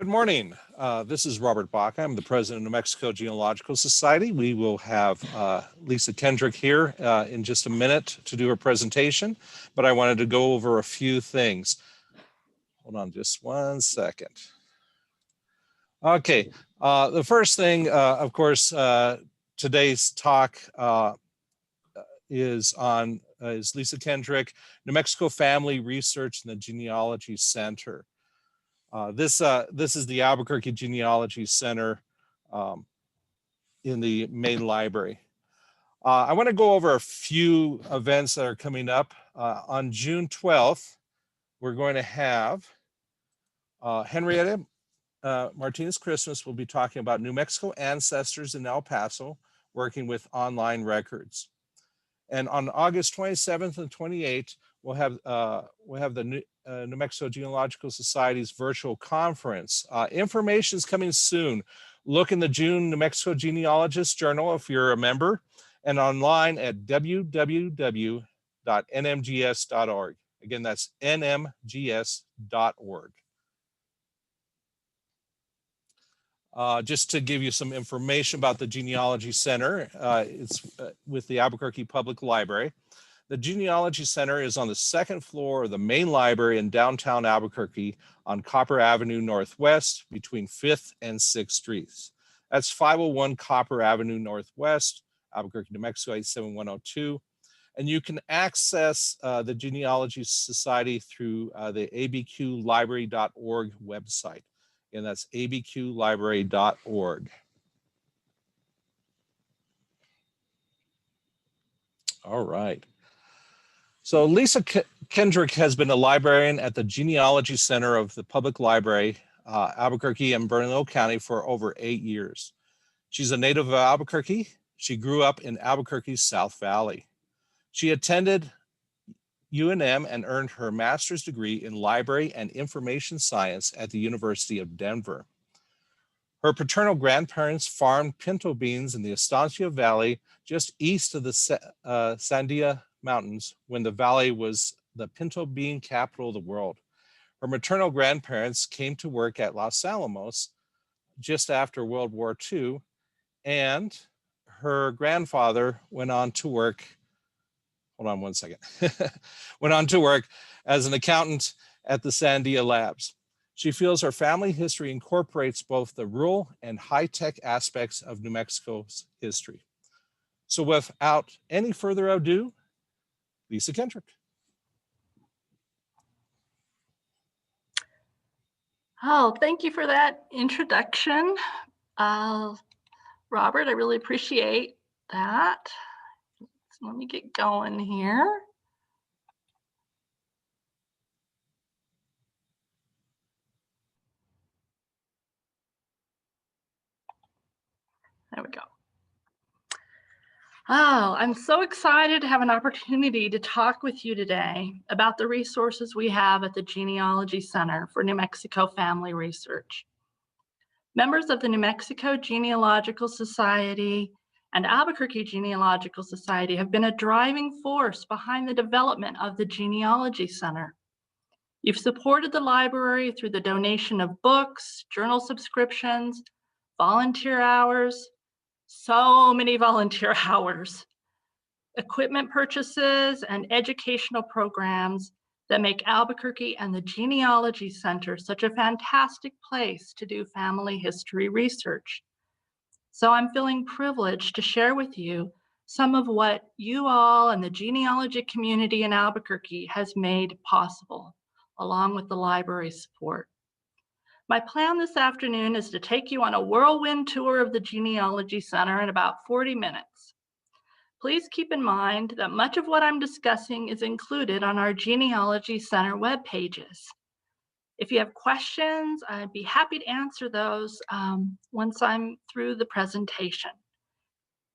Good morning. This is Robert Baca. I'm the president of the Mexico Genealogical Society. We will have Lisa Kindrick here in just a minute to do her presentation, but I wanted to go over a few things. Hold on just one second. Okay, the first thing, of course, today's talk is Lisa Kindrick, New Mexico Family Research and the Genealogy Center. This is the Albuquerque Genealogy Center in the main library. I want to go over a few events that are coming up. On June 12th, we're going to have Henrietta Martinez Christmas will be talking about New Mexico ancestors in El Paso, working with online records. And on August 27th and 28th, we'll have the New Mexico Genealogical Society's virtual conference. Information is coming soon. Look in the June New Mexico Genealogist Journal if you're a member, and online at www.nmgs.org. Again, that's nmgs.org. Just to give you some information about the Genealogy Center, it's with the Albuquerque Public Library. The Genealogy Center is on the second floor of the main library in downtown Albuquerque on Copper Avenue Northwest between 5th and 6th Streets. That's 501 Copper Avenue Northwest, Albuquerque, New Mexico 87102. And you can access the Genealogy Society through the abqlibrary.org website. And that's abqlibrary.org. All right. So Lisa Kindrick has been a librarian at the Genealogy Center of the Public Library, Albuquerque and Bernalillo County for over 8 years. She's a native of Albuquerque. She grew up in Albuquerque's South Valley. She attended UNM and earned her master's degree in library and information science at the University of Denver. Her paternal grandparents farmed pinto beans in the Estancia Valley just east of the Sandia Mountains when the valley was the pinto bean capital of the world. Her maternal grandparents came to work at Los Alamos just after World War II, and her grandfather went on to work, hold on one second, went on to work as an accountant at the Sandia Labs. She feels her family history incorporates both the rural and high-tech aspects of New Mexico's history. So without any further ado, Lisa Kindrick. Oh, thank you for that introduction. Robert, I really appreciate that. So let me get going here. There we go. Oh, I'm so excited to have an opportunity to talk with you today about the resources we have at the Genealogy Center for New Mexico Family Research. Members of the New Mexico Genealogical Society and Albuquerque Genealogical Society have been a driving force behind the development of the Genealogy Center. You've supported the library through the donation of books, journal subscriptions, volunteer hours, so many volunteer hours, equipment purchases, and educational programs that make Albuquerque and the Genealogy Center such a fantastic place to do family history research. So I'm feeling privileged to share with you some of what you all and the genealogy community in Albuquerque has made possible, along with the library's support. My plan this afternoon is to take you on a whirlwind tour of the Genealogy Center in about 40 minutes. Please keep in mind that much of what I'm discussing is included on our Genealogy Center web pages. If you have questions, I'd be happy to answer those once I'm through the presentation.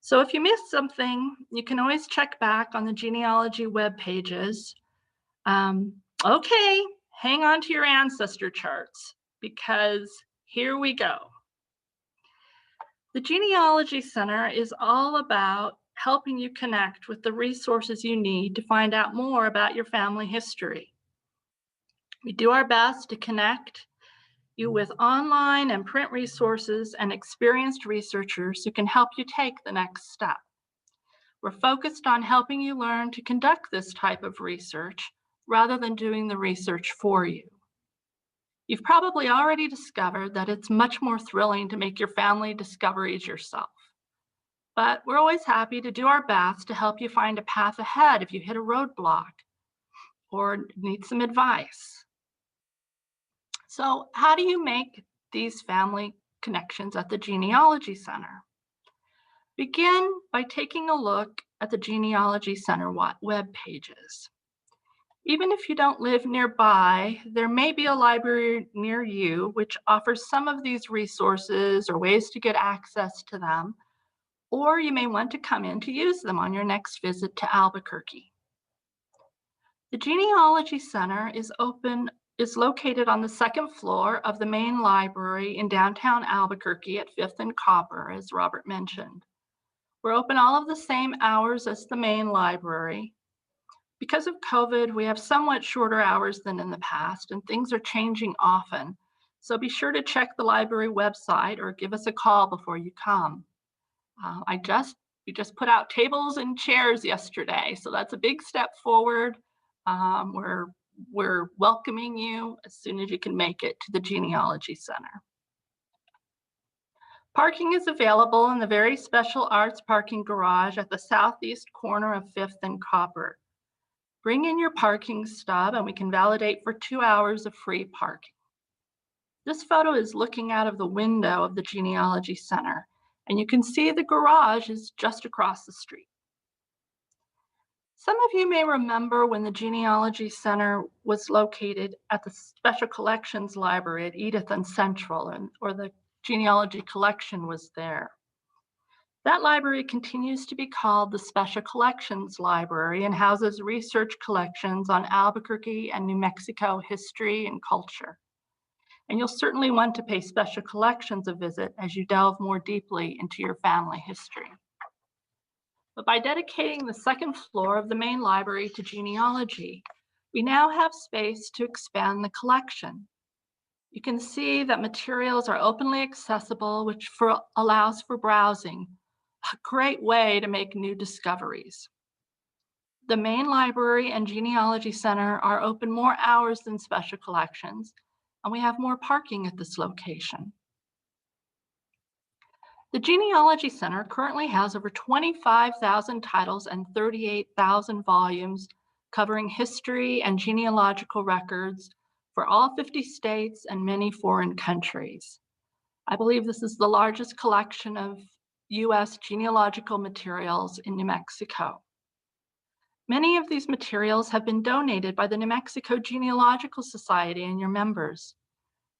So if you missed something, you can always check back on the genealogy web pages. Okay, hang on to your ancestor charts, because here we go. The Genealogy Center is all about helping you connect with the resources you need to find out more about your family history. We do our best to connect you with online and print resources and experienced researchers who can help you take the next step. We're focused on helping you learn to conduct this type of research rather than doing the research for you. You've probably already discovered that it's much more thrilling to make your family discoveries yourself. But we're always happy to do our best to help you find a path ahead if you hit a roadblock or need some advice. So, how do you make these family connections at the Genealogy Center? Begin by taking a look at the Genealogy Center web pages. Even if you don't live nearby, there may be a library near you which offers some of these resources or ways to get access to them, or you may want to come in to use them on your next visit to Albuquerque. The Genealogy Center is located on the second floor of the main library in downtown Albuquerque at 5th and Copper, as Robert mentioned. We're open all of the same hours as the main library. Because of COVID, we have somewhat shorter hours than in the past, and things are changing often. So be sure to check the library website or give us a call before you come. We just put out tables and chairs yesterday, so that's a big step forward. We're welcoming you as soon as you can make it to the Genealogy Center. Parking is available in the very special arts parking garage at the southeast corner of 5th and Copper. Bring in your parking stub and we can validate for 2 hours of free parking. This photo is looking out of the window of the Genealogy Center, and you can see the garage is just across the street. Some of you may remember when the Genealogy Center was located at the Special Collections Library at Edith and Central, or the genealogy collection was there. That library continues to be called the Special Collections Library and houses research collections on Albuquerque and New Mexico history and culture. And you'll certainly want to pay Special Collections a visit as you delve more deeply into your family history. But by dedicating the second floor of the main library to genealogy, we now have space to expand the collection. You can see that materials are openly accessible, which allows for browsing, a great way to make new discoveries. The main library and Genealogy Center are open more hours than Special Collections, and we have more parking at this location. The Genealogy Center currently has over 25,000 titles and 38,000 volumes covering history and genealogical records for all 50 states and many foreign countries. I believe this is the largest collection of U.S. genealogical materials in New Mexico. Many of these materials have been donated by the New Mexico Genealogical Society and your members,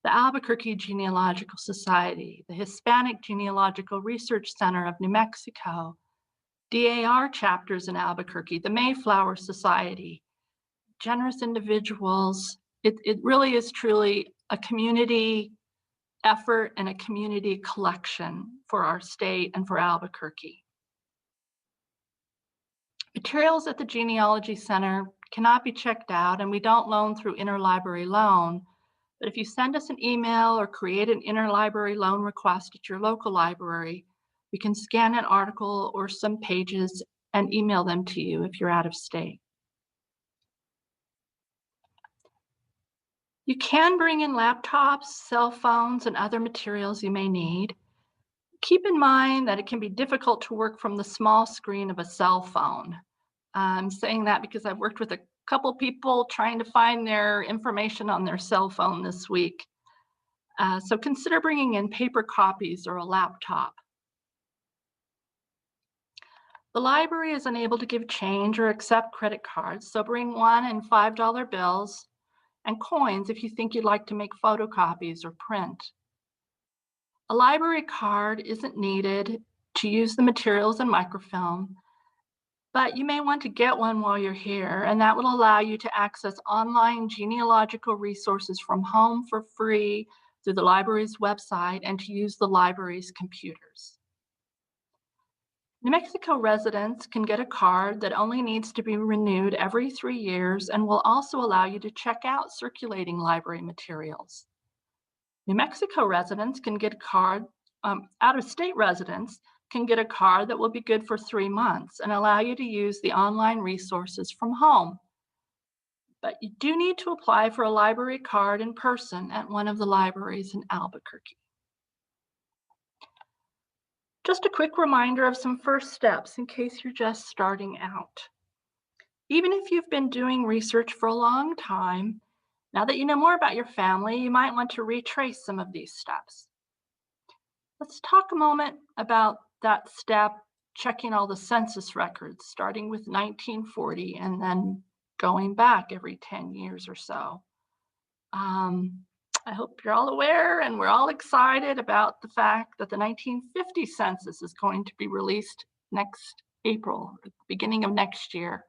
the Albuquerque Genealogical Society, the Hispanic Genealogical Research Center of New Mexico, DAR chapters in Albuquerque, the Mayflower Society, generous individuals. It really is truly a community effort and a community collection for our state and for Albuquerque. Materials at the Genealogy Center cannot be checked out, and we don't loan through interlibrary loan, but if you send us an email or create an interlibrary loan request at your local library, we can scan an article or some pages and email them to you if you're out of state. You can bring in laptops, cell phones, and other materials you may need. Keep in mind that it can be difficult to work from the small screen of a cell phone. I'm saying that because I've worked with a couple people trying to find their information on their cell phone this week. So consider bringing in paper copies or a laptop. The library is unable to give change or accept credit cards, so bring $1 and $5 bills and coins if you think you'd like to make photocopies or print. A library card isn't needed to use the materials and microfilm, but you may want to get one while you're here, and that will allow you to access online genealogical resources from home for free through the library's website and to use the library's computers. New Mexico residents can get a card that only needs to be renewed every 3 years and will also allow you to check out circulating library materials. New Mexico residents can get a card, out-of-state residents can get a card that will be good for 3 months and allow you to use the online resources from home. But you do need to apply for a library card in person at one of the libraries in Albuquerque. Just a quick reminder of some first steps in case you're just starting out. Even if you've been doing research for a long time, now that you know more about your family, you might want to retrace some of these steps. Let's talk a moment about that step, checking all the census records, starting with 1940 and then going back every 10 years or so. I hope you're all aware and we're all excited about the fact that the 1950 census is going to be released next April, the beginning of next year.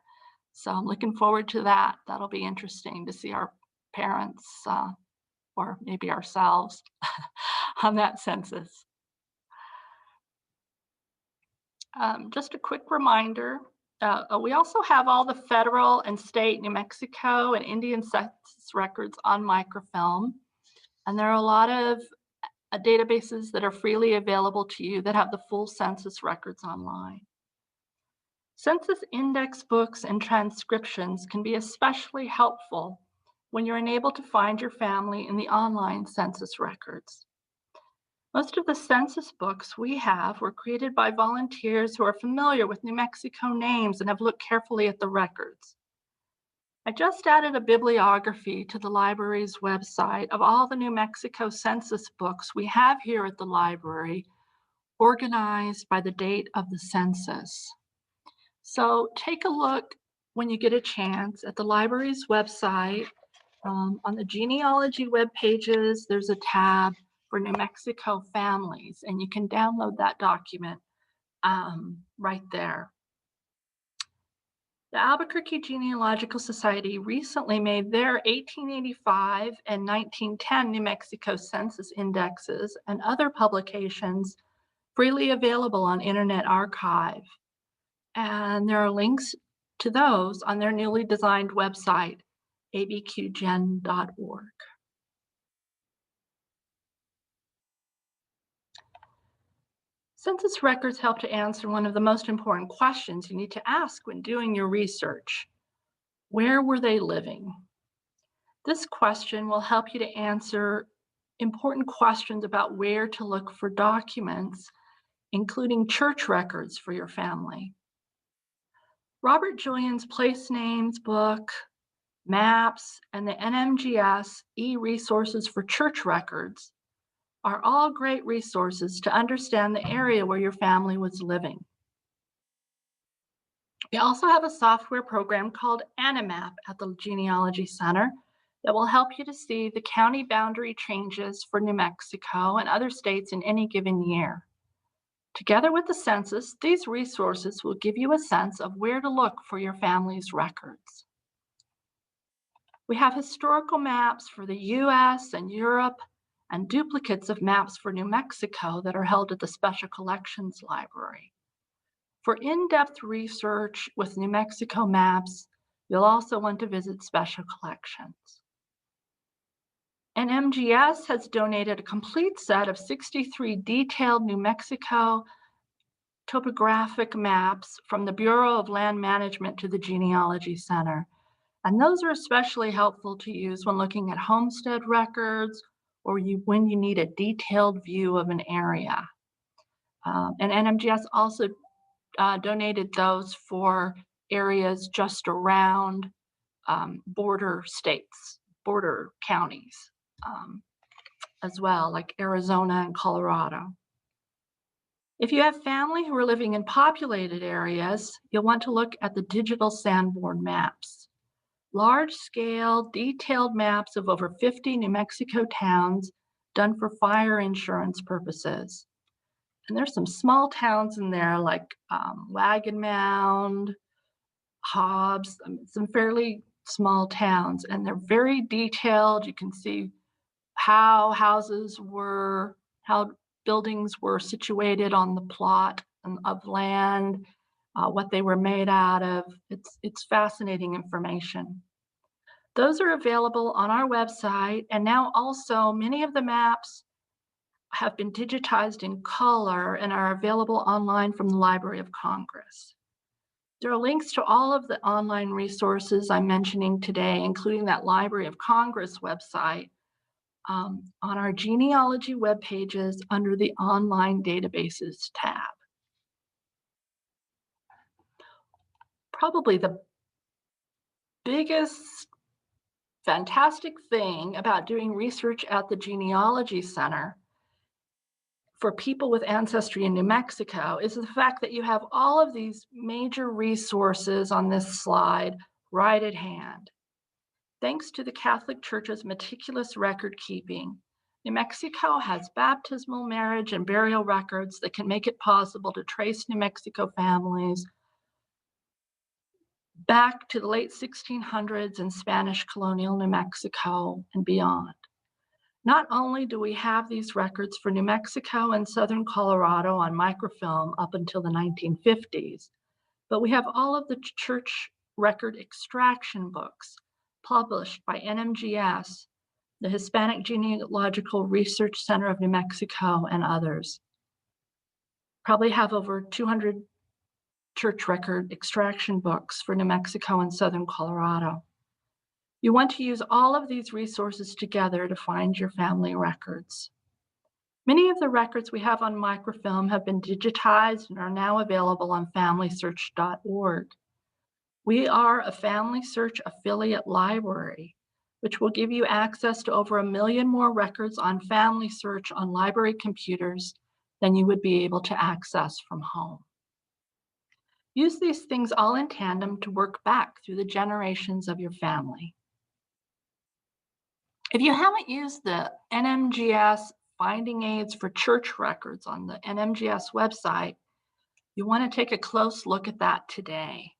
So I'm looking forward to that. That'll be interesting to see our parents or maybe ourselves on that census. Just a quick reminder, we also have all the federal and state New Mexico and Indian census records on microfilm. And there are a lot of databases that are freely available to you that have the full census records online. Census index books and transcriptions can be especially helpful when you're unable to find your family in the online census records. Most of the census books we have were created by volunteers who are familiar with New Mexico names and have looked carefully at the records. I just added a bibliography to the library's website of all the New Mexico census books we have here at the library, organized by the date of the census. So take a look when you get a chance at the library's website. On the genealogy web pages, there's a tab for New Mexico families, and you can download that document right there. The Albuquerque Genealogical Society recently made their 1885 and 1910 New Mexico census indexes and other publications freely available on Internet Archive. And there are links to those on their newly designed website, abqgen.org. Census records help to answer one of the most important questions you need to ask when doing your research. Where were they living? This question will help you to answer important questions about where to look for documents, including church records for your family. Robert Julian's Place Names book, maps, and the NMGS e-resources for church records are all great resources to understand the area where your family was living. We also have a software program called Animap at the Genealogy Center that will help you to see the county boundary changes for New Mexico and other states in any given year. Together with the census, these resources will give you a sense of where to look for your family's records. We have historical maps for the US and Europe and duplicates of maps for New Mexico that are held at the Special Collections Library. For in-depth research with New Mexico maps, you'll also want to visit Special Collections. NMGS has donated a complete set of 63 detailed New Mexico topographic maps from the Bureau of Land Management to the Genealogy Center. And those are especially helpful to use when looking at homestead records or when you need a detailed view of an area. And NMGS also donated those for areas just around border states, border counties as well, like Arizona and Colorado. If you have family who are living in populated areas, you'll want to look at the digital Sanborn maps. Large-scale, detailed maps of over 50 New Mexico towns done for fire insurance purposes. And there's some small towns in there like Wagon Mound, Hobbs, some fairly small towns, and they're very detailed. You can see how houses were, how buildings were situated on the plot of land, what they were made out of. It's fascinating information. Those are available on our website, and now also many of the maps have been digitized in color and are available online from the Library of Congress. There are links to all of the online resources I'm mentioning today, including that Library of Congress website, on our genealogy web pages under the Online Databases tab. Probably the biggest fantastic thing about doing research at the Genealogy Center for people with ancestry in New Mexico is the fact that you have all of these major resources on this slide right at hand. Thanks to the Catholic Church's meticulous record keeping, New Mexico has baptismal, marriage, and burial records that can make it possible to trace New Mexico families back to the late 1600s in Spanish colonial New Mexico and beyond. Not only do we have these records for New Mexico and southern Colorado on microfilm up until the 1950s, but we have all of the church record extraction books published by NMGS, the Hispanic Genealogical Research Center of New Mexico, and others. Probably have over 200 church record extraction books for New Mexico and southern Colorado. You want to use all of these resources together to find your family records. Many of the records we have on microfilm have been digitized and are now available on FamilySearch.org. We are a Family Search affiliate library, which will give you access to over 1 million more records on Family Search on library computers than you would be able to access from home. Use these things all in tandem to work back through the generations of your family. If you haven't used the NMGS finding aids for church records on the NMGS website, you want to take a close look at that today.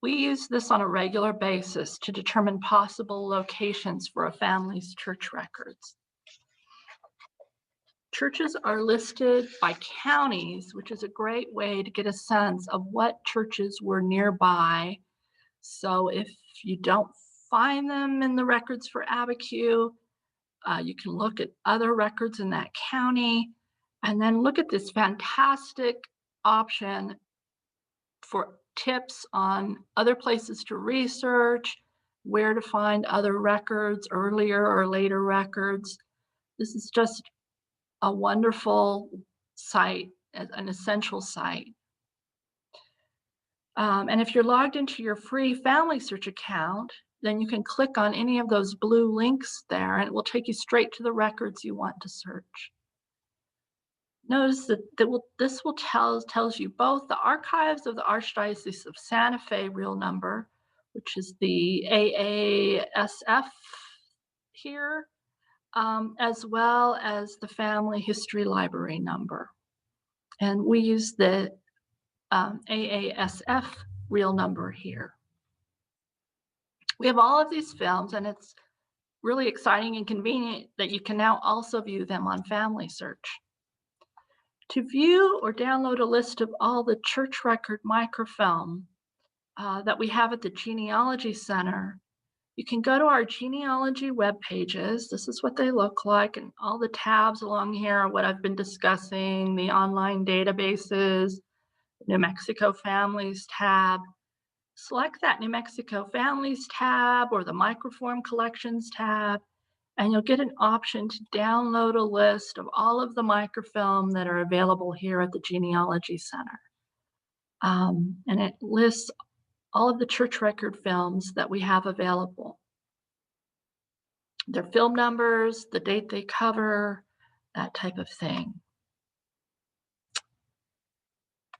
We use this on a regular basis to determine possible locations for a family's church records. Churches are listed by counties, which is a great way to get a sense of what churches were nearby. So if you don't find them in the records for Abiquiu, you can look at other records in that county, and then look at this fantastic option for tips on other places to research, where to find other records, earlier or later records. This is just a wonderful site, an essential site. And if you're logged into your free Family Search account, then you can click on any of those blue links there and it will take you straight to the records you want to search. Notice that this tells you both the Archives of the Archdiocese of Santa Fe real number, which is the AASF here, as well as the Family History Library number. And we use the AASF real number here. We have all of these films, and it's really exciting and convenient that you can now also view them on Family Search. To view or download a list of all the church record microfilm that we have at the Genealogy Center, you can go to our genealogy web pages. This is what they look like, and all the tabs along here are what I've been discussing, the online databases, New Mexico Families tab. Select that New Mexico Families tab or the Microform Collections tab, and you'll get an option to download a list of all of the microfilm that are available here at the Genealogy Center. And it lists all of the church record films that we have available. Their film numbers, the date they cover, that type of thing.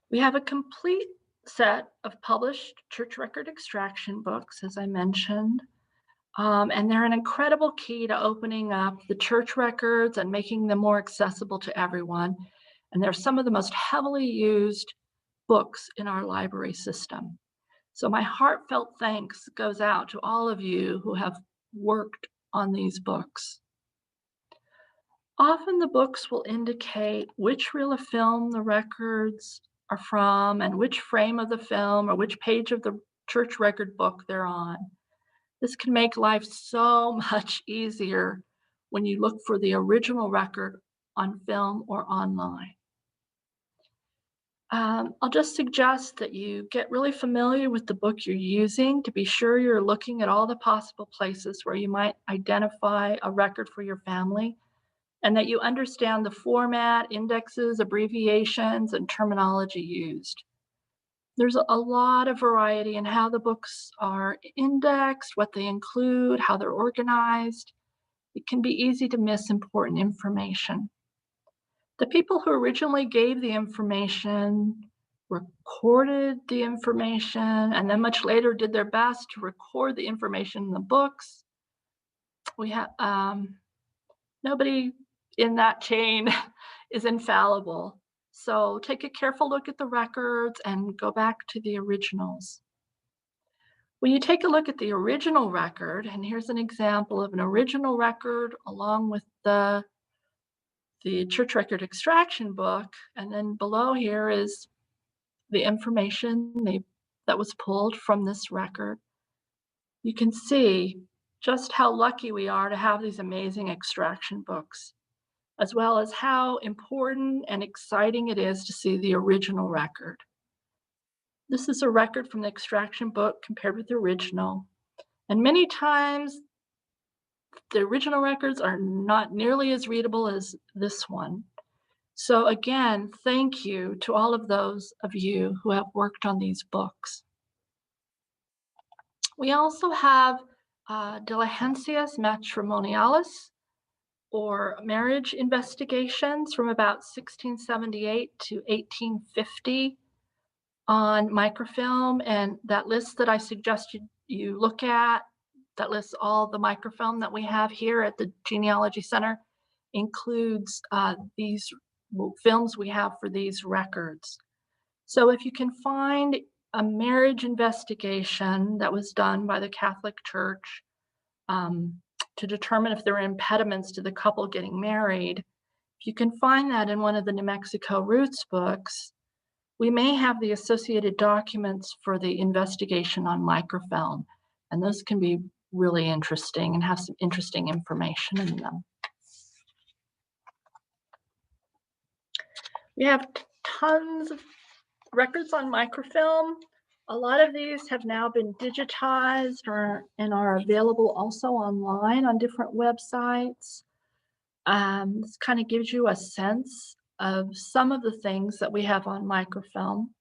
We have a complete set of published church record extraction books, as I mentioned. And they're an incredible key to opening up the church records and making them more accessible to everyone. And they're some of the most heavily used books in our library system. So my heartfelt thanks goes out to all of you who have worked on these books. Often the books will indicate which reel of film the records are from and which frame of the film or which page of the church record book they're on. This can make life so much easier when you look for the original record on film or online. I'll just suggest that you get really familiar with the book you're using to be sure you're looking at all the possible places where you might identify a record for your family, and that you understand the format, indexes, abbreviations, and terminology used. There's a lot of variety in how the books are indexed, what they include, how they're organized. It can be easy to miss important information. The people who originally gave the information recorded the information and then much later did their best to record the information in the books. We have nobody in that chain is infallible. So take a careful look at the records and go back to the originals. When you take a look at the original record, and here's an example of an original record along with the church record extraction book, and then below here is the information that was pulled from this record. You can see just how lucky we are to have these amazing extraction books, as well as how important and exciting it is to see the original record. This is a record from the extraction book compared with the original. And many times, the original records are not nearly as readable as this one. So again, thank you to all of those of you who have worked on these books. We also have Diligencias Matrimoniales, or marriage investigations from about 1678 to 1850 on microfilm. And that list that I suggest you look at, that lists all the microfilm that we have here at the Genealogy Center, includes these films we have for these records. So if you can find a marriage investigation that was done by the Catholic Church to determine if there were impediments to the couple getting married, if you can find that in one of the New Mexico Roots books, we may have the associated documents for the investigation on microfilm, and those can be really interesting and have some interesting information in them. We have tons of records on microfilm. A lot of these have now been digitized and are available also online on different websites. This kind of gives you a sense of some of the things that we have on microfilm.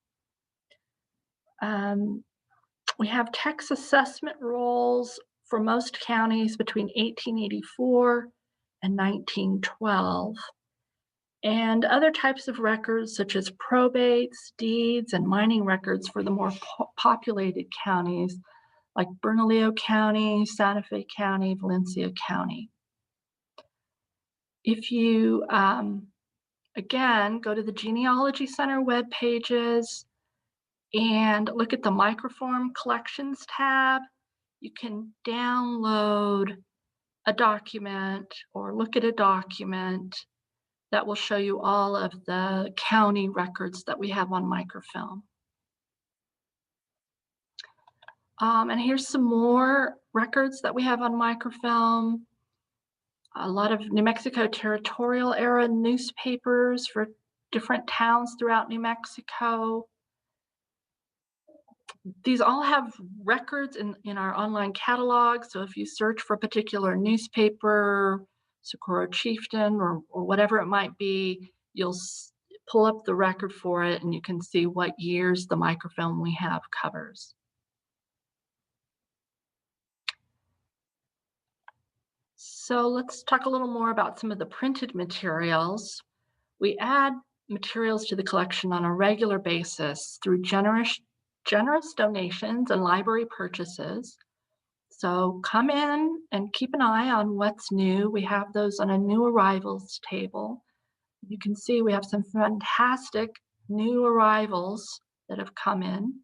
We have tax assessment rolls for most counties between 1884 and 1912. And other types of records such as probates, deeds, and mining records for the more populated counties like Bernalillo County, Santa Fe County, Valencia County. If you, again, go to the Genealogy Center web pages and look at the microform collections tab, you can download a document or look at a document that will show you all of the county records that we have on microfilm. And here's some more records that we have on microfilm. A lot of New Mexico territorial era newspapers for different towns throughout New Mexico. These all have records in our online catalog. So if you search for a particular newspaper, Socorro Chieftain, or whatever it might be, you'll pull up the record for it and you can see what years the microfilm we have covers. So let's talk a little more about some of the printed materials. We add materials to the collection on a regular basis through generous donations and library purchases. So come in and keep an eye on what's new. We have those on a new arrivals table. You can see we have some fantastic new arrivals that have come in.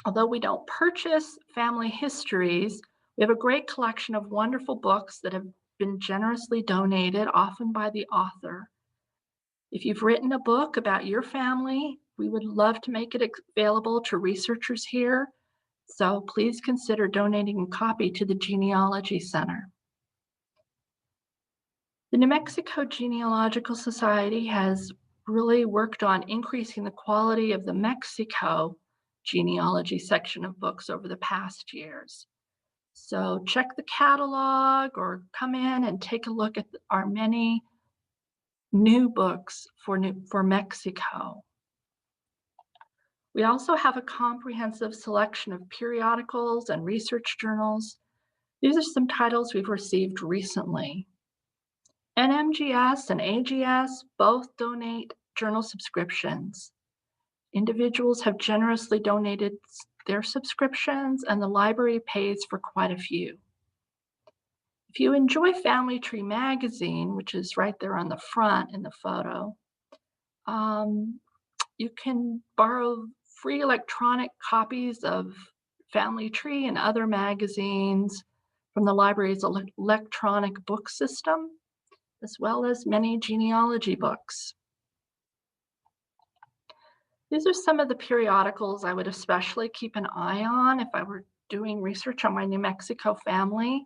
Although we don't purchase family histories, we have a great collection of wonderful books that have been generously donated, often by the author. If you've written a book about your family We would love to make it available to researchers here, so please consider donating a copy to the Genealogy Center. The New Mexico Genealogical Society has really worked on increasing the quality of the Mexico genealogy section of books over the past years. So check the catalog or come in and take a look at our many new books for Mexico. We also have a comprehensive selection of periodicals and research journals. These are some titles we've received recently. NMGS and AGS both donate journal subscriptions. Individuals have generously donated their subscriptions, and the library pays for quite a few. If you enjoy Family Tree magazine, which is right there on the front in the photo, you can borrow free electronic copies of Family Tree and other magazines from the library's electronic book system, as well as many genealogy books. These are some of the periodicals I would especially keep an eye on if I were doing research on my New Mexico family.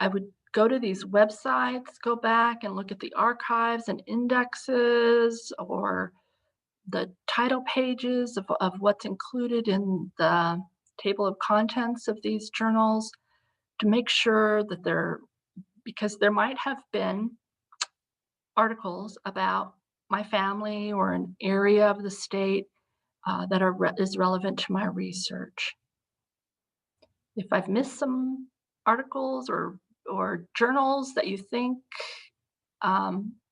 I would go to these websites, go back and look at the archives and indexes or the title pages of what's included in the table of contents of these journals to make sure that because there might have been articles about my family or an area of the state that is relevant to my research. If I've missed some articles or journals that you think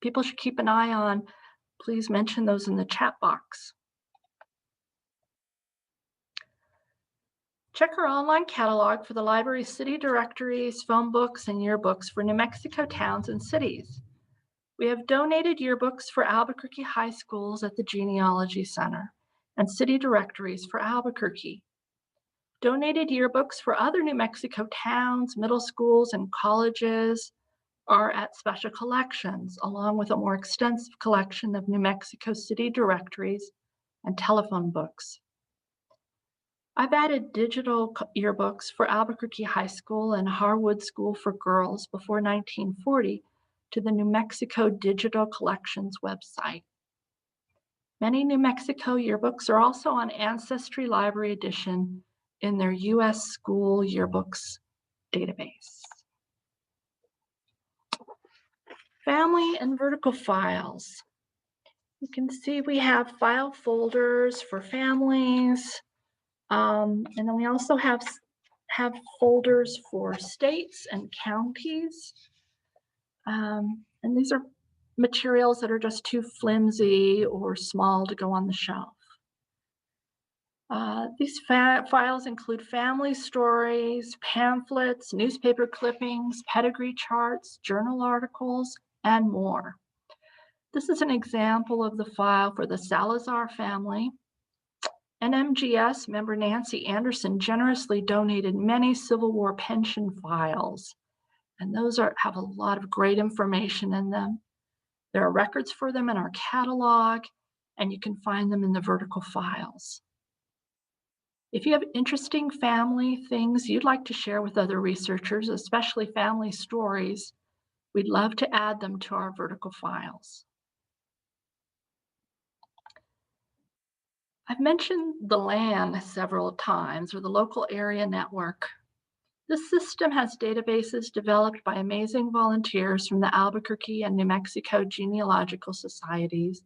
people should keep an eye on, please mention those in the chat box. Check our online catalog for the library's city directories, phone books, and yearbooks for New Mexico towns and cities. We have donated yearbooks for Albuquerque high schools at the Genealogy Center and city directories for Albuquerque. Donated yearbooks for other New Mexico towns, middle schools, and colleges are at special collections, along with a more extensive collection of New Mexico city directories and telephone books. I've added digital yearbooks for Albuquerque High School and Harwood School for Girls before 1940 to the New Mexico Digital Collections website. Many New Mexico yearbooks are also on Ancestry Library Edition in their U.S. School Yearbooks database. Family and vertical files. You can see we have file folders for families, and then we also have folders for states and counties. And these are materials that are just too flimsy or small to go on the shelf. These files include family stories, pamphlets, newspaper clippings, pedigree charts, journal articles, and more. This is an example of the file for the Salazar family. NMGS member Nancy Anderson generously donated many Civil War pension files, and those have a lot of great information in them. There are records for them in our catalog, and you can find them in the vertical files. If you have interesting family things you'd like to share with other researchers, especially family stories, we'd love to add them to our vertical files. I've mentioned the LAN several times, or the local area network. This system has databases developed by amazing volunteers from the Albuquerque and New Mexico Genealogical Societies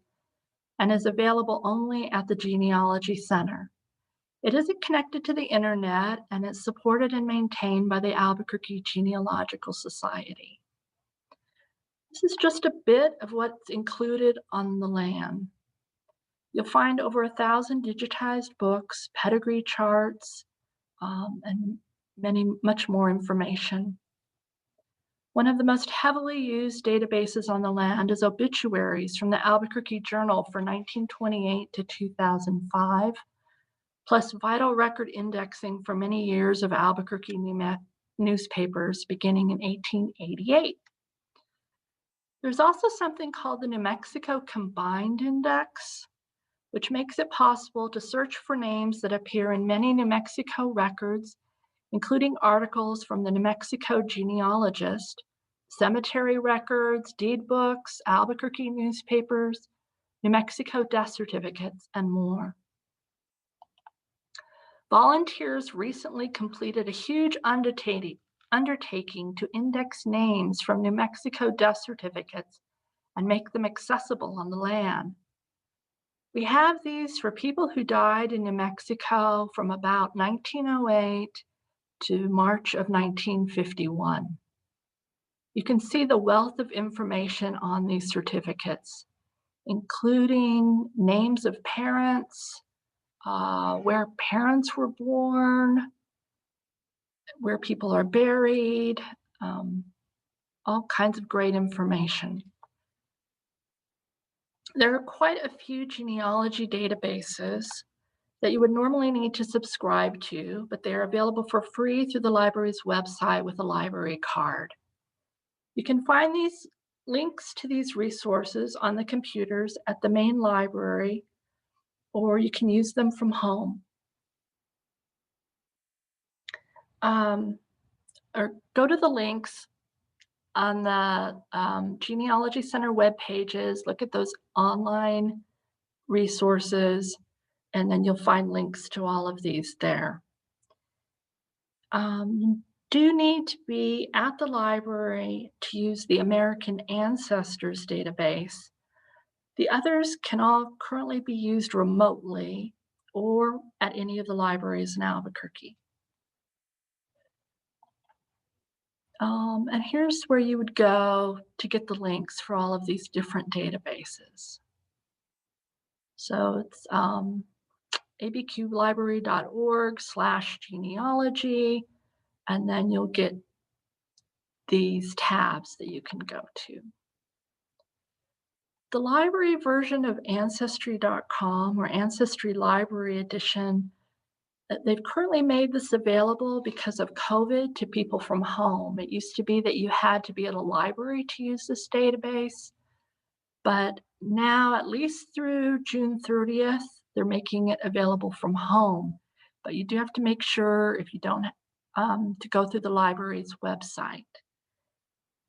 and is available only at the Genealogy Center. It isn't connected to the internet and is supported and maintained by the Albuquerque Genealogical Society. This is just a bit of what's included on the LAN. You'll find over 1,000 digitized books, pedigree charts, and much more information. One of the most heavily used databases on the land is obituaries from the Albuquerque Journal for 1928 to 2005, plus vital record indexing for many years of Albuquerque newspapers beginning in 1888. There's also something called the New Mexico Combined Index, which makes it possible to search for names that appear in many New Mexico records, including articles from the New Mexico Genealogist, cemetery records, deed books, Albuquerque newspapers, New Mexico death certificates, and more. Volunteers recently completed a huge undertaking to index names from New Mexico death certificates and make them accessible on the land. We have these for people who died in New Mexico from about 1908 to March of 1951. You can see the wealth of information on these certificates, including names of parents, where parents were born, where people are buried, all kinds of great information. There are quite a few genealogy databases that you would normally need to subscribe to, but they are available for free through the library's website with a library card. You can find these links to these resources on the computers at the main library, or you can use them from home. Or go to the links on the Genealogy Center web pages, look at those online resources, and then you'll find links to all of these there. You do need to be at the library to use the American Ancestors database. The others can all currently be used remotely or at any of the libraries in Albuquerque. And here's where you would go to get the links for all of these different databases. So it's abqlibrary.org/genealogy, and then you'll get these tabs that you can go to. The library version of Ancestry.com or Ancestry Library Edition, they've currently made this available because of COVID to people from home. It used to be that you had to be at a library to use this database, but now, at least through June 30th, they're making it available from home. But you do have to make sure, if you don't, to go through the library's website.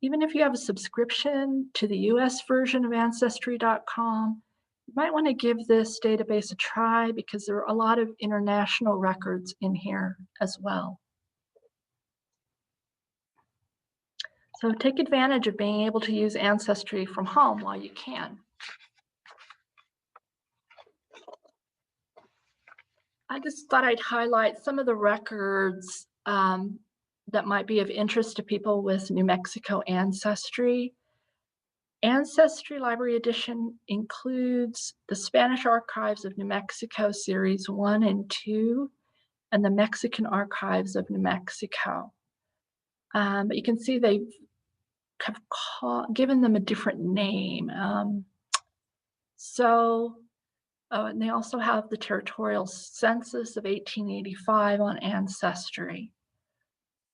Even if you have a subscription to the US version of Ancestry.com, you might want to give this database a try because there are a lot of international records in here as well. So take advantage of being able to use Ancestry from home while you can. I just thought I'd highlight some of the records that might be of interest to people with New Mexico ancestry. Ancestry Library Edition includes the Spanish Archives of New Mexico Series 1 and 2, and the Mexican Archives of New Mexico. But you can see they've given them a different name. And they also have the territorial census of 1885 on Ancestry.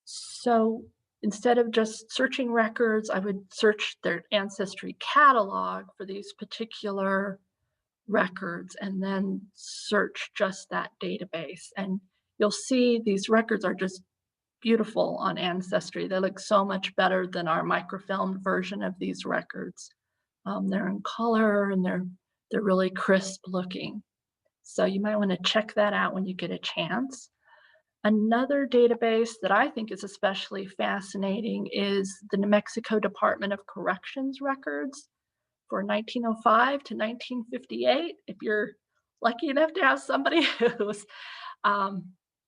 So instead of just searching records, I would search their Ancestry catalog for these particular records and then search just that database. And you'll see these records are just beautiful on Ancestry. They look so much better than our microfilmed version of these records. They're in color and they're really crisp looking. So you might want to check that out when you get a chance. Another database that I think is especially fascinating is the New Mexico Department of Corrections records for 1905 to 1958. If you're lucky enough to have somebody who's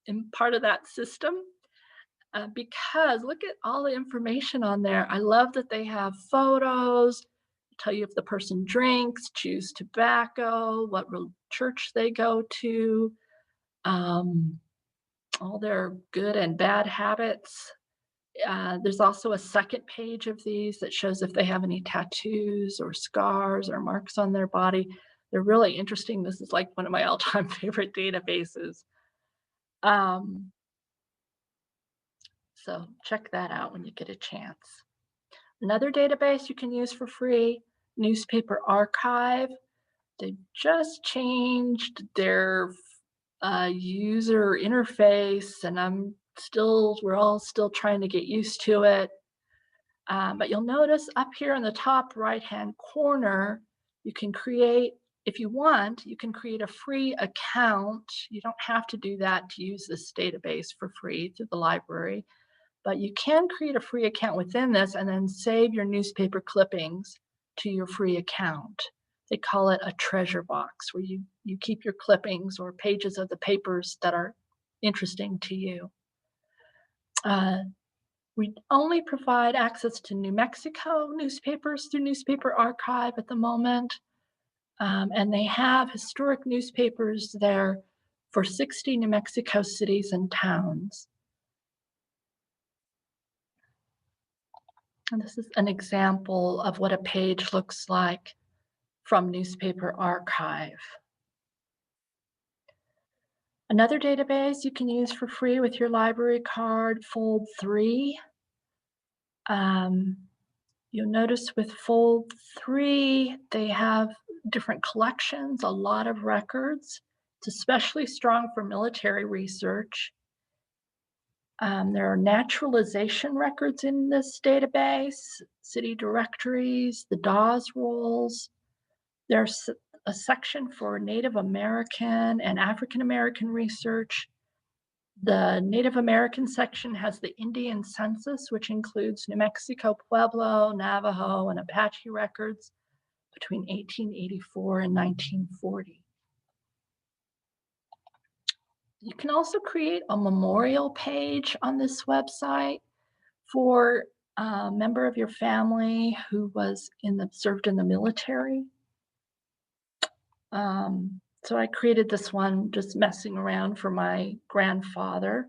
in part of that system, because look at all the information on there. I love that they have photos, tell you if the person drinks, chews tobacco, what church they go to, all their good and bad habits. There's also a second page of these that shows if they have any tattoos or scars or marks on their body. They're really interesting. This is like one of my all-time favorite databases. So check that out when you get a chance. Another database you can use for free, Newspaper Archive. They've just changed their user interface, and we're all still trying to get used to it. But you'll notice up here in the top right-hand corner, you can create, if you want, you can create a free account. You don't have to do that to use this database for free through the library, but you can create a free account within this and then save your newspaper clippings to your free account. They call it a treasure box, where you keep your clippings or pages of the papers that are interesting to you. We only provide access to New Mexico newspapers through Newspaper Archive at the moment, and they have historic newspapers there for 60 New Mexico cities and towns. And this is an example of what a page looks like from Newspaper Archive. Another database you can use for free with your library card, Fold 3. You'll notice with Fold 3, they have different collections, a lot of records. It's especially strong for military research. There are naturalization records in this database, city directories, the Dawes rolls. There's a section for Native American and African American research. The Native American section has the Indian census, which includes New Mexico, Pueblo, Navajo, and Apache records between 1884 and 1940. You can also create a memorial page on this website for a member of your family who was served in the military. So I created this one just messing around for my grandfather.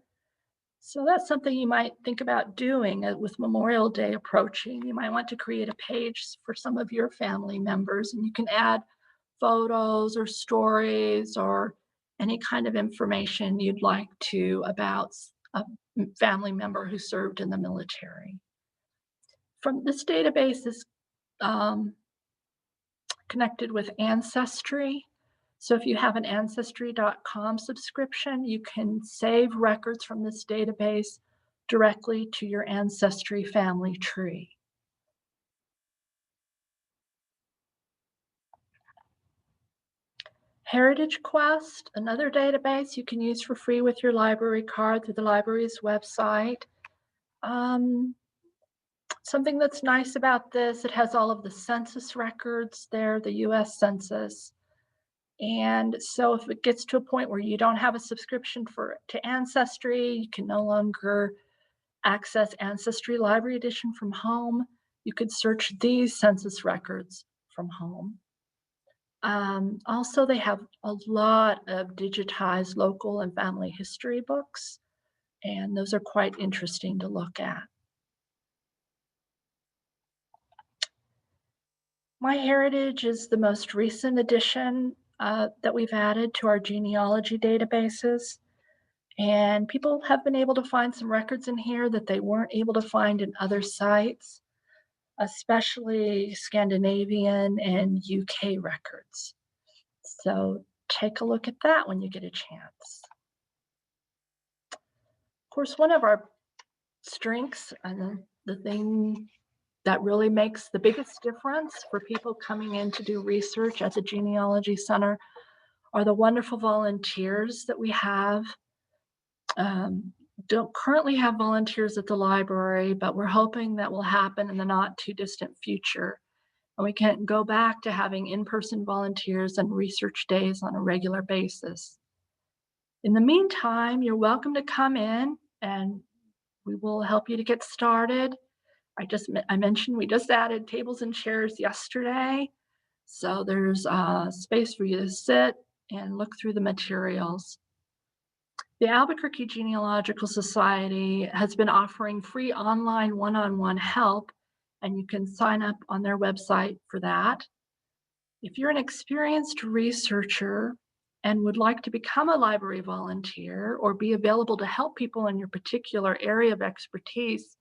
So that's something you might think about doing with Memorial Day approaching. You might want to create a page for some of your family members, and you can add photos or stories or any kind of information you'd like to about a family member who served in the military. From this database is connected with Ancestry. So if you have an Ancestry.com subscription, you can save records from this database directly to your Ancestry family tree. Heritage Quest, another database you can use for free with your library card through the library's website. Something that's nice about this, it has all of the census records there, the US Census. And so if it gets to a point where you don't have a subscription to Ancestry, you can no longer access Ancestry Library Edition from home, you could search these census records from home. Also, they have a lot of digitized local and family history books, and those are quite interesting to look at. MyHeritage is the most recent addition that we've added to our genealogy databases. And people have been able to find some records in here that they weren't able to find in other sites, especially Scandinavian and UK records. So take a look at that when you get a chance. Of course, one of our strengths and the thing that really makes the biggest difference for people coming in to do research at the Genealogy Center are the wonderful volunteers that we have. Don't currently have volunteers at the library, but we're hoping that will happen in the not too distant future. And we can go back to having in-person volunteers and research days on a regular basis. In the meantime, you're welcome to come in and we will help you to get started. I mentioned we just added tables and chairs yesterday. So there's a space for you to sit and look through the materials. The Albuquerque Genealogical Society has been offering free online one-on-one help, and you can sign up on their website for that. If you're an experienced researcher and would like to become a library volunteer or be available to help people in your particular area of expertise,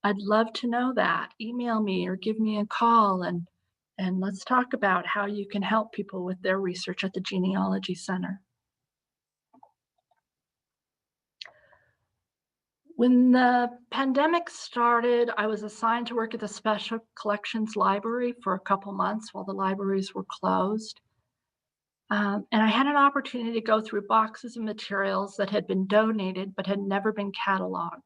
I'd love to know that. Email me or give me a call and And let's talk about how you can help people with their research at the Genealogy Center. When the pandemic started, I was assigned to work at the Special Collections Library for a couple months while the libraries were closed. And I had an opportunity to go through boxes of materials that had been donated but had never been cataloged.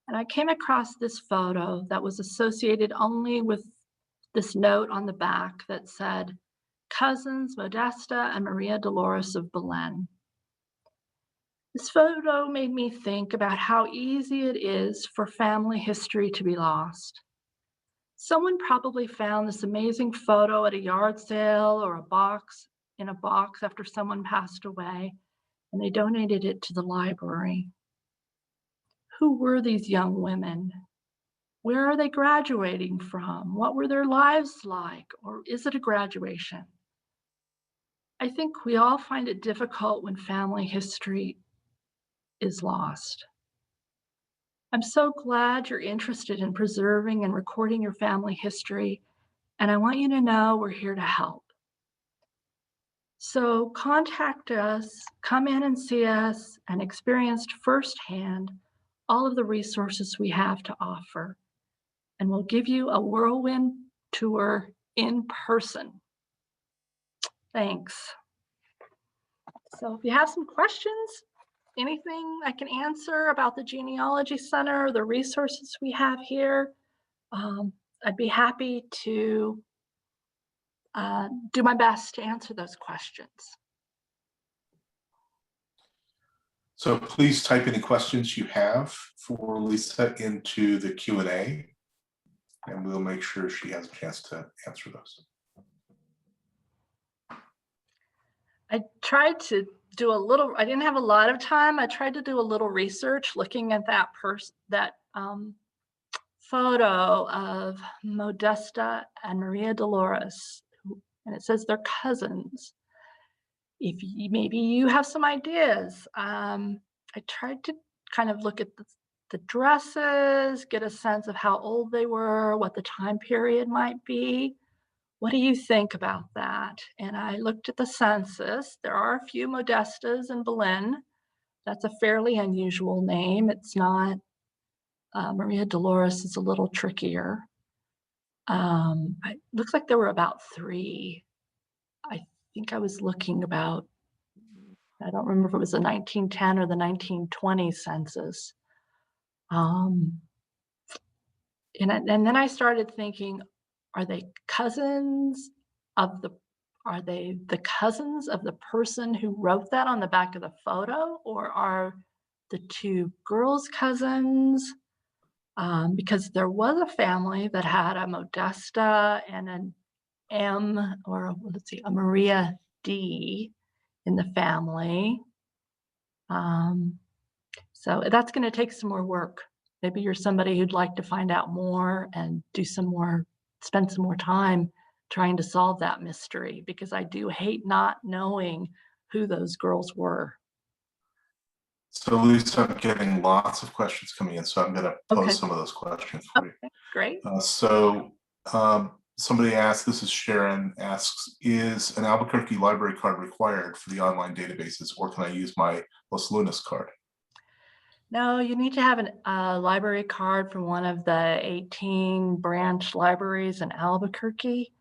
And I came across this photo that was associated only with this note on the back that said, Cousins Modesta and Maria Dolores of Belen. This photo made me think about how easy it is for family history to be lost. Someone probably found this amazing photo at a yard sale or in a box after someone passed away, and they donated it to the library. Who were these young women? Where are they graduating from? What were their lives like? Or is it a graduation? I think we all find it difficult when family history is lost. I'm so glad you're interested in preserving and recording your family history, and I want you to know we're here to help. So contact us, come in and see us, and experience firsthand all of the resources we have to offer. And we'll give you a whirlwind tour in person. Thanks. So if you have some questions, anything I can answer about the Genealogy Center, the resources we have here, I'd be happy to do my best to answer those questions. So please type any questions you have for Lisa into the Q&A, and we'll make sure she has a chance to answer those. I tried to do a little, I didn't have a lot of time. I tried to do a little research looking at that photo of Modesta and Maria Dolores, and it says they're cousins. Maybe you have some ideas. I tried to kind of look at the dresses, get a sense of how old they were, what the time period might be. What do you think about that? And I looked at the census. There are a few Modestas in Belen. That's a fairly unusual name. It's not, Maria Dolores is a little trickier. It looks like there were about 3. I think I was looking about, I don't remember if it was the 1910 or the 1920 census. And then I started thinking, are they cousins of the cousins of the person who wrote that on the back of the photo, or are the 2 girls cousins? Because there was a family that had a Modesta and an M, or let's see, a Maria D in the family. So that's going to take some more work. Maybe you're somebody who'd like to find out more and spend some more time trying to solve that mystery, because I do hate not knowing who those girls were. So Lisa, I'm getting lots of questions coming in, so I'm going to pose some of those questions for you. Great. Somebody asked, this is Sharon, asks, is an Albuquerque library card required for the online databases, or can I use my Los Lunas card? No, you need to have a library card from one of the 18 branch libraries in Albuquerque.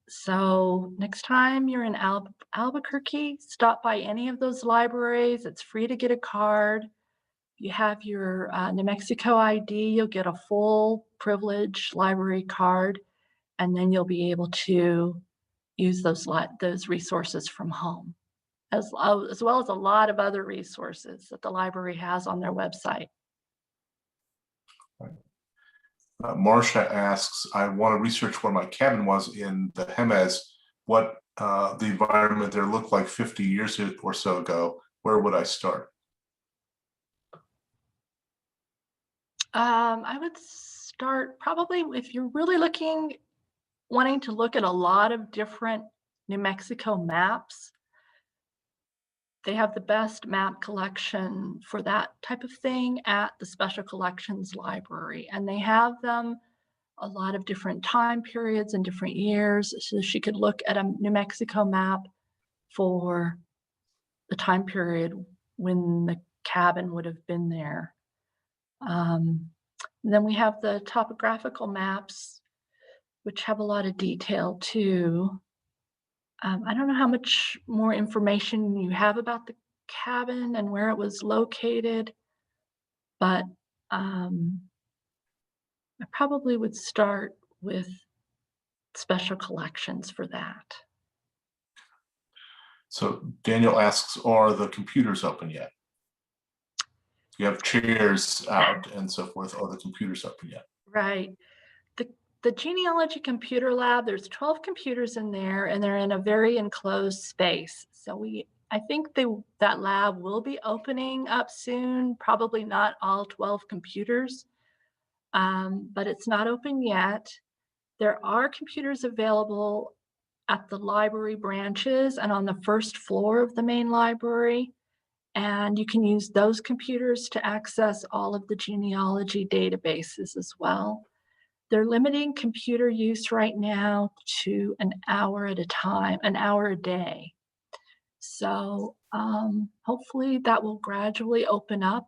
So next time you're in Albuquerque, stop by any of those libraries. It's free to get a card. If you have your New Mexico ID, you'll get a full privilege library card, and then you'll be able to use those resources from home, as well as a lot of other resources that the library has on their website. Marcia asks, I want to research where my cabin was in the Jemez, what the environment there looked like 50 years or so ago. Where would I start? I would start probably, if you're really wanting to look at a lot of different New Mexico maps. They have the best map collection for that type of thing at the Special Collections Library, and they have them a lot of different time periods and different years. So she could look at a New Mexico map for the time period when the cabin would have been there. Then we have the topographical maps, which have a lot of detail too. I don't know how much more information you have about the cabin and where it was located, but I probably would start with special collections for that. So Daniel asks, are the computers open yet? You have chairs out and so forth. Are the computers open yet? Right. The genealogy computer lab, there's 12 computers in there, and they're in a very enclosed space. So I think that lab will be opening up soon, probably not all 12 computers, but it's not open yet. There are computers available at the library branches and on the first floor of the main library. And you can use those computers to access all of the genealogy databases as well. They're limiting computer use right now to an hour at a time, an hour a day. So hopefully that will gradually open up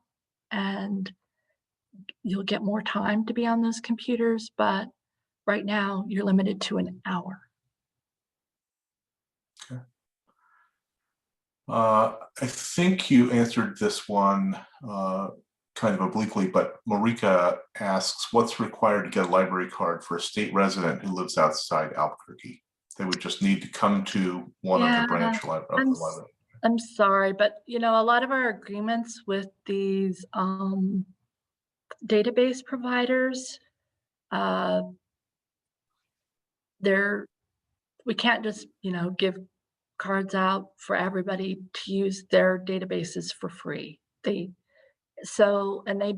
and you'll get more time to be on those computers, but right now you're limited to an hour. Okay. I think you answered this one kind of obliquely, but Marika asks, what's required to get a library card for a state resident who lives outside Albuquerque? They would just need to come to one of the branch of the library. I'm sorry, but a lot of our agreements with these database providers, we can't just give cards out for everybody to use their databases for free. They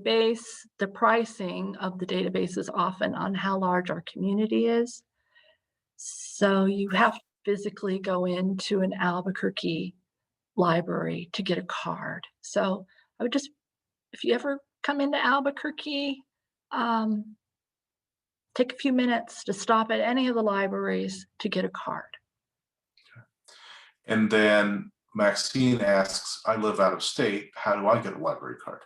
base the pricing of the databases often on how large our community is. So you have to physically go into an Albuquerque library to get a card. So I would just, if you ever come into Albuquerque, take a few minutes to stop at any of the libraries to get a card. And then Maxine asks, I live out of state. How do I get a library card?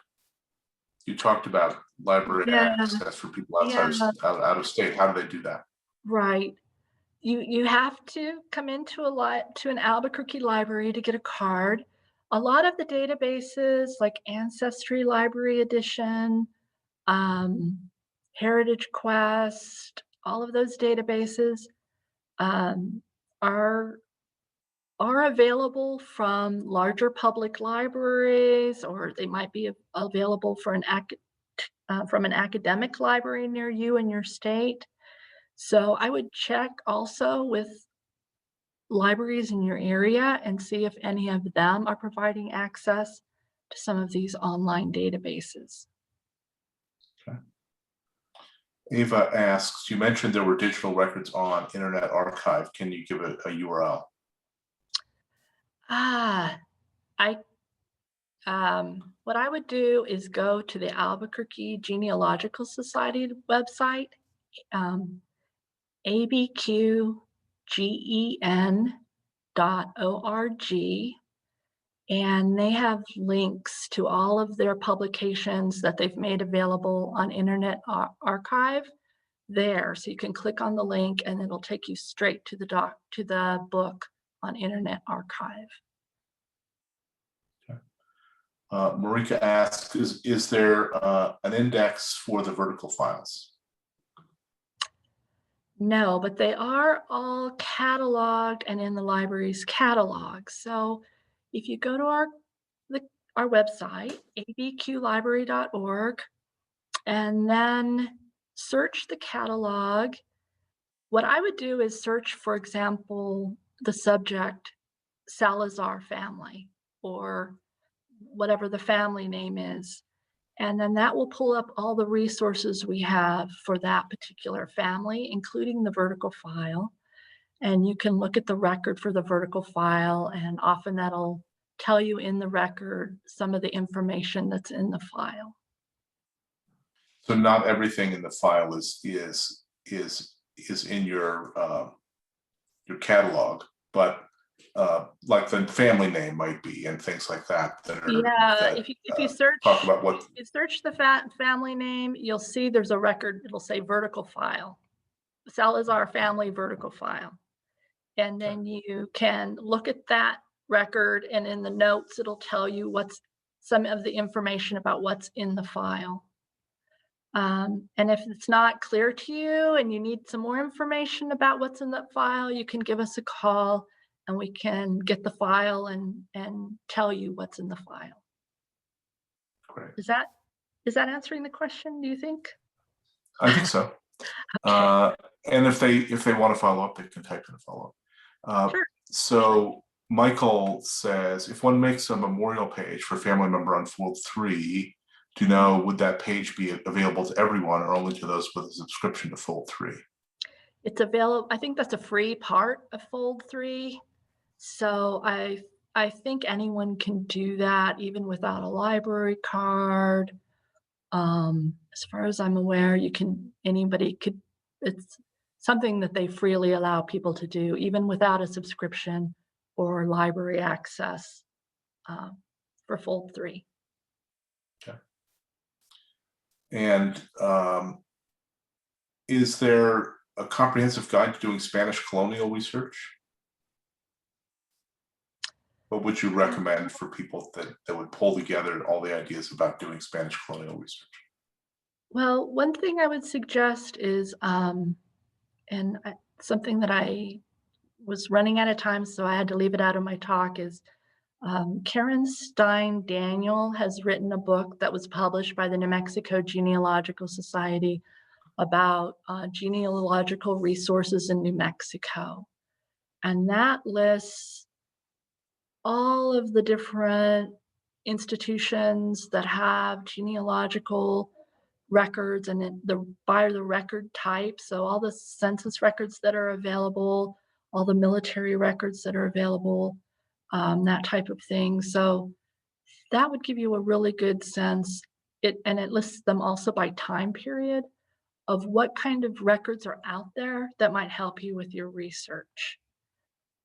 You talked about library access for people outside out of state. How do they do that? Right. You have to come into an Albuquerque library to get a card. A lot of the databases like Ancestry Library Edition, Heritage Quest, all of those databases are available from larger public libraries, or they might be available for from an academic library near you in your state. So I would check also with libraries in your area and see if any of them are providing access to some of these online databases. Okay. Ava asks, you mentioned there were digital records on Internet Archive. Can you give a URL? What I would do is go to the Albuquerque Genealogical Society website, abqgen.org, and they have links to all of their publications that they've made available on Internet Archive there. So you can click on the link and it'll take you straight to the book on Internet Archive. Okay. Marika asks, is there an index for the vertical files? No, but they are all cataloged and in the library's catalog. So if you go to our website, abqlibrary.org, and then search the catalog, what I would do is search, for example, the subject Salazar family or whatever the family name is. And then that will pull up all the resources we have for that particular family, including the vertical file. And you can look at the record for the vertical file, and often that'll tell you in the record some of the information that's in the file. So not everything in the file is is in your catalog, but like the family name might be and things like that. Yeah, if you search, talk about what if you search the family name, you'll see there's a record. It'll say vertical file, Salazar family vertical file, and then you can look at that record, and in the notes it'll tell you what's some of the information about what's in the file. And if it's not clear to you and you need some more information about what's in that file, you can give us a call and we can get the file and tell you what's in the file. Great. Is that answering the question, do you think? I think so. Okay. And if they want to follow up, they can type in a follow up. Sure. So Michael says, if one makes a memorial page for a family member on Fold 3, do you know, would that page be available to everyone or only to those with a subscription to Fold 3? It's available. I think that's a free part of Fold 3. So I think anyone can do that even without a library card. As far as I'm aware, anybody could, it's something that they freely allow people to do, even without a subscription or library access for Fold 3. Okay. And is there a comprehensive guide to doing Spanish colonial research? What would you recommend for people that would pull together all the ideas about doing Spanish colonial research? Well, one thing I would suggest is, something that I was running out of time, so I had to leave it out of my talk, is Karen Stein Daniel has written a book that was published by the New Mexico Genealogical Society about genealogical resources in New Mexico. And that lists all of the different institutions that have genealogical records and by the record type. So all the census records that are available, all the military records that are available, that type of thing. So that would give you a really good sense. And it lists them also by time period of what kind of records are out there that might help you with your research.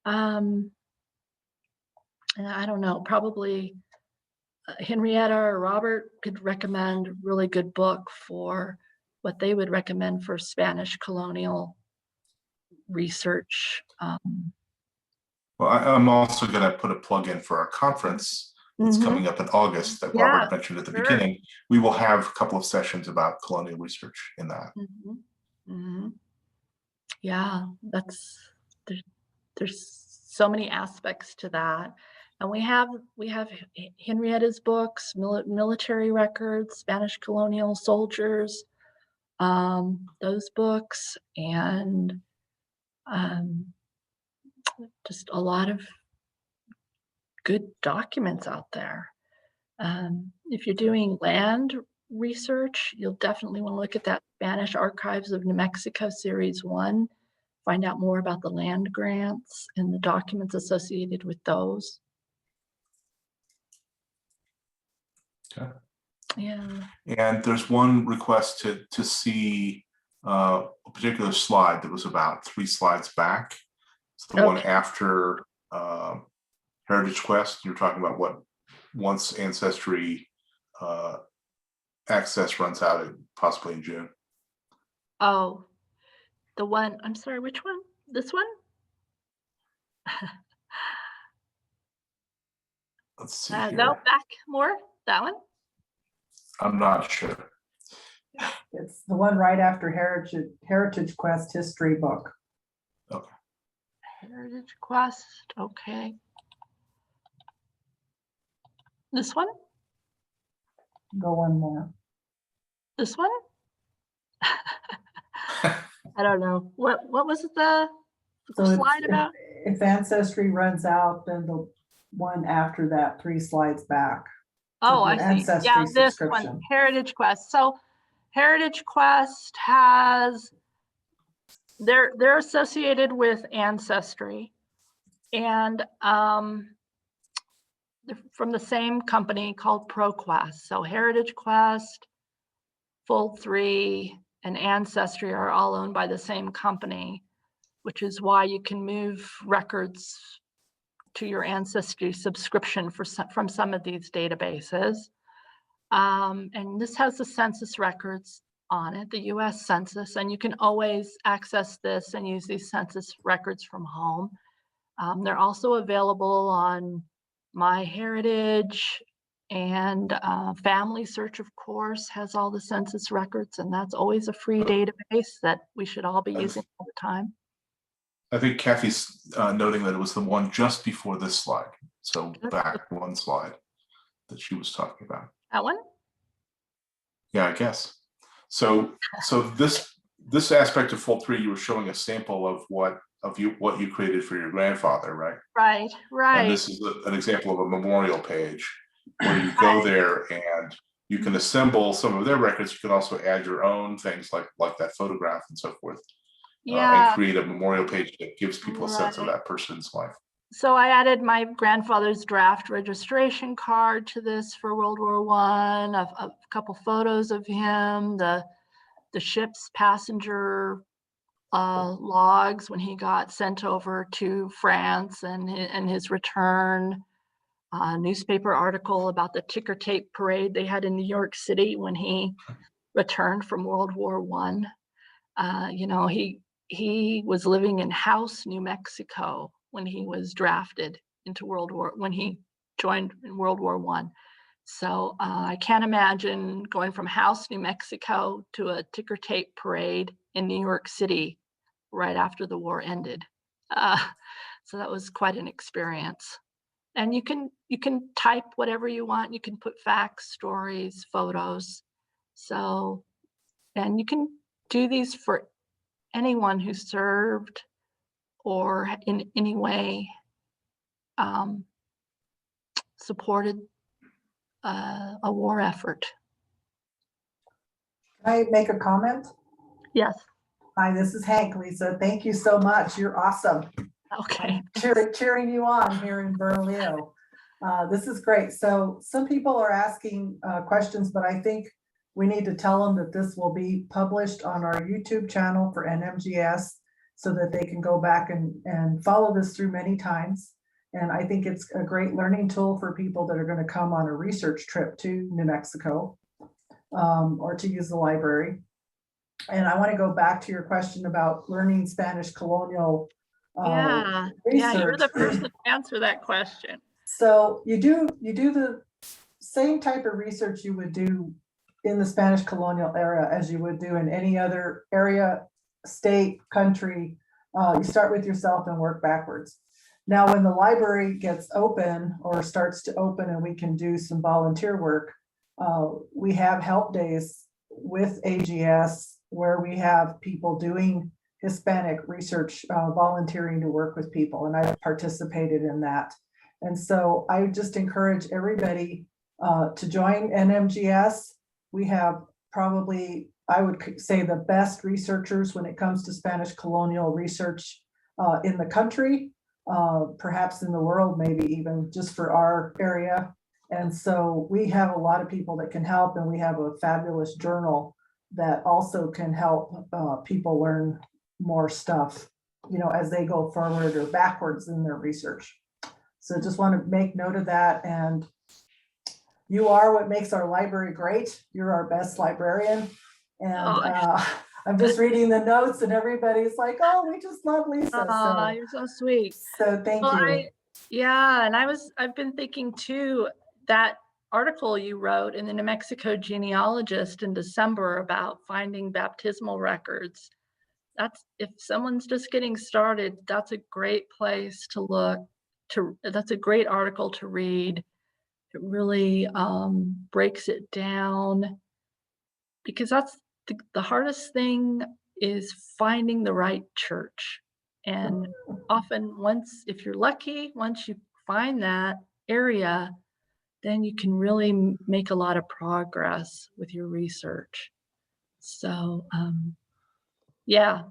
And I don't know, probably Henrietta or Robert could recommend a really good book for what they would recommend for Spanish colonial research. Well, I'm also going to put a plug in for our conference that's coming up in August that Robert mentioned at the beginning. We will have a couple of sessions about colonial research in that. Yeah, there's so many aspects to that. And we have Henrietta's books, military records, Spanish colonial soldiers, those books, and just a lot of good documents out there. If you're doing land research, you'll definitely want to look at that Spanish Archives of New Mexico Series 1, find out more about the land grants and the documents associated with those. Okay. Yeah. And there's one request to see a particular slide that was about 3 slides back. It's the one after Heritage Quest. You're talking about what once Ancestry access runs out possibly in June. Oh, the one, I'm sorry, which one? This one? Let's see here. No, back more, that one? I'm not sure. It's the one right after Heritage Quest history book. Okay. Heritage Quest, okay. This one? Go one more. This one? I don't know. What was the slide about? If Ancestry runs out, then the one after that 3 slides back. Oh, I see. Yeah, this one, Heritage Quest. So Heritage Quest has, they're associated with Ancestry, and they're from the same company called ProQuest. So Heritage Quest, Fold 3, and Ancestry are all owned by the same company, which is why you can move records to your Ancestry subscription from some of these databases. And this has the census records on it, the US Census, and you can always access this and use these census records from home. They're also available on MyHeritage, and Family Search, of course, has all the census records, and that's always a free database that we should all be using all the time. I think Kathy's noting that it was the one just before this slide. So back one slide that she was talking about. That one? Yeah, I guess. So this aspect of Fold 3, you were showing a sample of what you created for your grandfather, right? Right, right. And this is an example of a memorial page where you go there and you can assemble some of their records. You can also add your own things like that photograph and so forth. And create a memorial page that gives people a sense of that person's life. So I added my grandfather's draft registration card to this for World War I, a couple photos of him, the ship's passenger logs when he got sent over to France and his return, a newspaper article about the ticker tape parade they had in New York City when he returned from World War I. You know, he was living in House, New Mexico when he was drafted into when he joined in World War I. So I can't imagine going from House, New Mexico to a ticker tape parade in New York City right after the war ended. So that was quite an experience. And you can type whatever you want. You can put facts, stories, photos. So, and you can do these for anyone who served or in any way supported a war effort. Can I make a comment? Yes. Hi, this is Hank, Lisa. Thank you so much. You're awesome. Okay. Cheering you on here in Bernalillo. This is great. So some people are asking questions, but I think we need to tell them that this will be published on our YouTube channel for NMGS so that they can go back and follow this through many times. And I think it's a great learning tool for people that are going to come on a research trip to New Mexico or to use the library. And I want to go back to your question about learning Spanish colonial research. Yeah, you're the person to answer that question. So you do the same type of research you would do in the Spanish colonial era as you would do in any other area, state, country. You start with yourself and work backwards. Now, when the library gets open or starts to open and we can do some volunteer work, we have help days with AGS where we have people doing Hispanic research, volunteering to work with people, and I've participated in that. And so I just encourage everybody to join NMGS. We have probably, I would say, the best researchers when it comes to Spanish colonial research in the country, perhaps in the world, maybe even just for our area. And so we have a lot of people that can help, and we have a fabulous journal that also can help people learn more stuff, you know, as they go forward or backwards in their research. So just want to make note of that. And you are what makes our library great. You're our best librarian. And I'm just reading the notes and everybody's like, oh, we just love Lisa. Oh, you're so sweet. So thank you. And I've been thinking too, that article you wrote in the New Mexico Genealogist in December about finding baptismal records. If someone's just getting started, that's a great place to look. That's a great article to read. It really breaks it down, because that's the hardest thing is finding the right church. And often if you're lucky, once you find that area, then you can really make a lot of progress with your research. So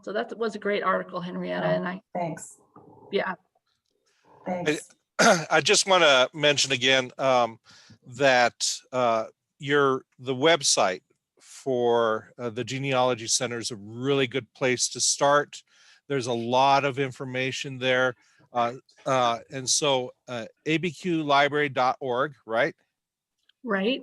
so that was a great article, Henrietta. And Thanks. Yeah. Thanks. I just want to mention again that the website for the Genealogy Center is a really good place to start. There's a lot of information there. And so abqlibrary.org, right? Right?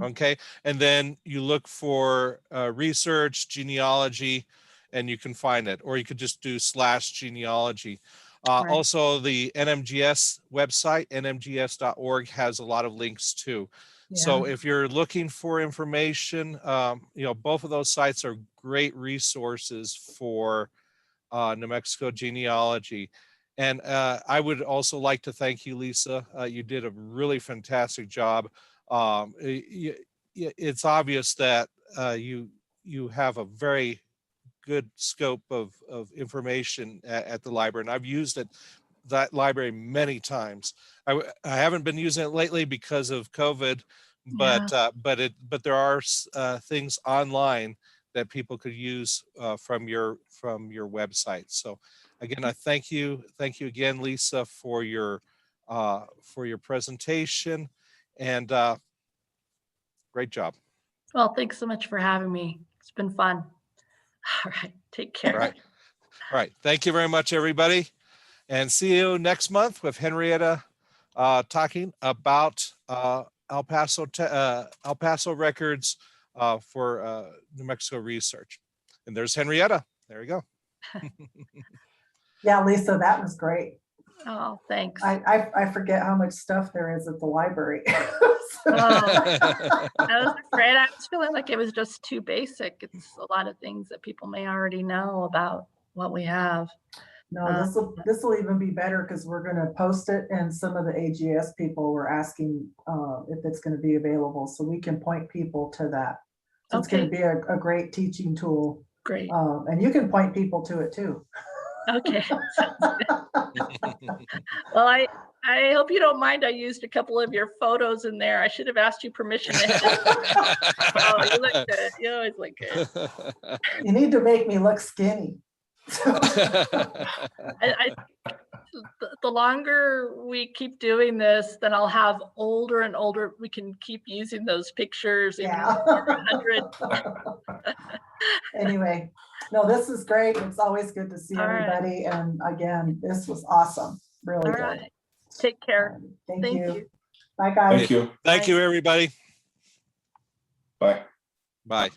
Okay. And then you look for research, genealogy, and you can find it, or you could just do /genealogy. Right. Also, the NMGS website, nmgs.org, has a lot of links too. So if you're looking for information, both of those sites are great resources for New Mexico genealogy. And I would also like to thank you, Lisa. You did a really fantastic job. It's obvious that you have a very good scope of information at the library, and I've used that library many times. I haven't been using it lately because of COVID, but there are things online that people could use from your website. So again, I thank you again, Lisa, for your presentation, and great job. Well, thanks so much for having me. It's been fun. All right. Take care. All right. Thank you very much, everybody. And see you next month with Henrietta talking about El Paso records for New Mexico research. And there's Henrietta. There you go. Yeah, Lisa, that was great. Oh, thanks. I forget how much stuff there is at the library. I was afraid. I was feeling like it was just too basic. It's a lot of things that people may already know about what we have. No, this will even be better because we're going to post it, and some of the AGS people were asking if it's going to be available, so we can point people to that. So it's going to be a great teaching tool. Great. And you can point people to it too. Okay. Well, I hope you don't mind. I used a couple of your photos in there. I should have asked you permission. Oh, you look good. You always look good. You need to make me look skinny. The longer we keep doing this, then I'll have older and older. We can keep using those pictures. Yeah. 100. Anyway, no, this is great. It's always good to see everybody. And again, this was awesome. Really good. Right. Take care. Thank you. Bye, guys. Thank you. Thank you, everybody. Bye. Bye.